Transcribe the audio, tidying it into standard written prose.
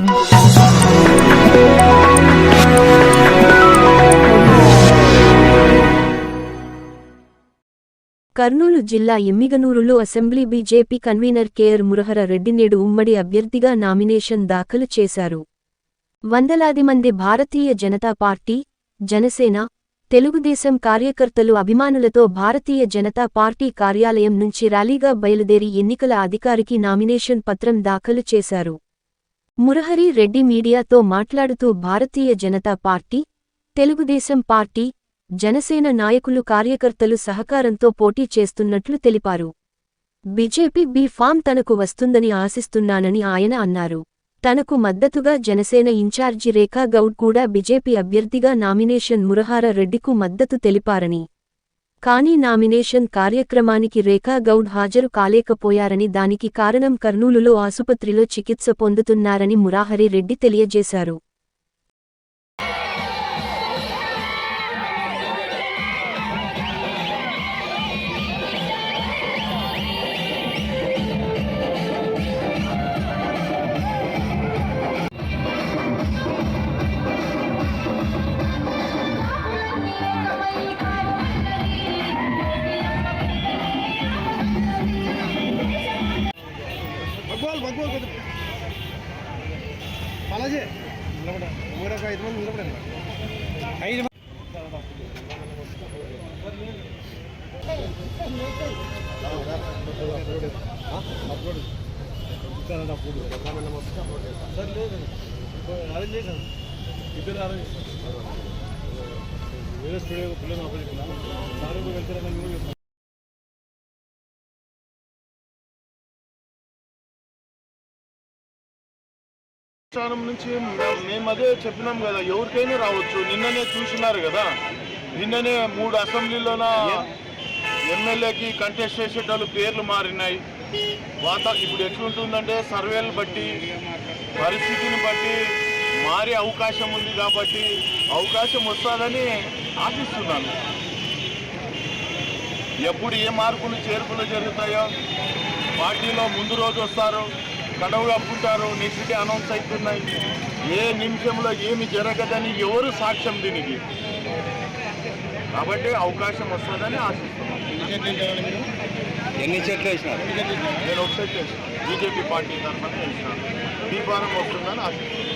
కర్నూలు జిల్లా ఎమ్మిగనూరులో assembly BJP convener KR Murahara Reddy నేడు ఉమ్మడి అభ్యర్థిగా నామినేషన్ దాఖలు చేశారు. వందలాది మంది భారతీయ జనతా పార్టీ, జనసేన, తెలుగుదేశం కార్యకర్తలు అభిమానులతో భారతీయ జనతా పార్టీ కార్యాలయం నుంచి ర్యాలీగా బయలుదేరి ఎన్నికల అధికారికి నామినేషన్ పత్రం దాఖలు చేశారు. మురహరి రెడ్డి మీడియాతో మాట్లాడుతూ భారతీయ జనతా పార్టీ, తెలుగుదేశం పార్టీ, జనసేన నాయకులు కార్యకర్తలు సహకారంతో పోటీ చేస్తున్నట్లు తెలిపారు. బీజేపీ బీ ఫామ్ తనకు వస్తుందని ఆశిస్తున్నానని ఆయన అన్నారు. తనకు మద్దతుగా జనసేన ఇన్ఛార్జి రేఖా గౌడ్ కూడా బీజేపీ అభ్యర్థిగా నామినేషన్ మురహర రెడ్డికు మద్దతు తెలిపారని, కానీ నామినేషన్ కార్యక్రమానికి రేఖా గౌడ్ హాజరు కాలేకపోయారని, దానికి కారణం కర్నూలులో ఆసుపత్రిలో చికిత్స పొందుతున్నారని మురహరి రెడ్డి తెలియజేశారు. నుంచి మేము అదే చెప్పినాం కదా, ఎవరికైనా రావచ్చు. నిన్ననే చూసినారు కదా, నిన్ననే 3 అసెంబ్లీలోన ఎమ్మెల్యేకి కంటెస్ట్ చేసేటోళ్ళు పేర్లు మారినాయి. ఇప్పుడు ఎట్లుంటుందంటే సర్వేలు బట్టి, పరిస్థితిని బట్టి మారే అవకాశం ఉంది. కాబట్టి అవకాశం వస్తుందని ఆశిస్తున్నాను. ఎప్పుడు ఏ మార్పులు చేర్పులు జరుగుతాయో, పార్టీలో ముందు రోజు వస్తారు, కడవ కప్పుకుంటారు, నెక్స్ట్ డే అనౌన్స్ అవుతున్నాయి. ఏ నిమిషంలో ఏమి జరగదని ఎవరు సాక్ష్యం దీనికి. కాబట్టి అవకాశం వస్తుందని ఆశిస్తున్నాను. ఎన్ని చెట్లు వేసినారు? నేను ఒక సెట్ వేసినాను, బీజేపీ పార్టీ తరఫున వేసినాను. ఈ వారం వస్తుందని ఆశిస్తున్నాను.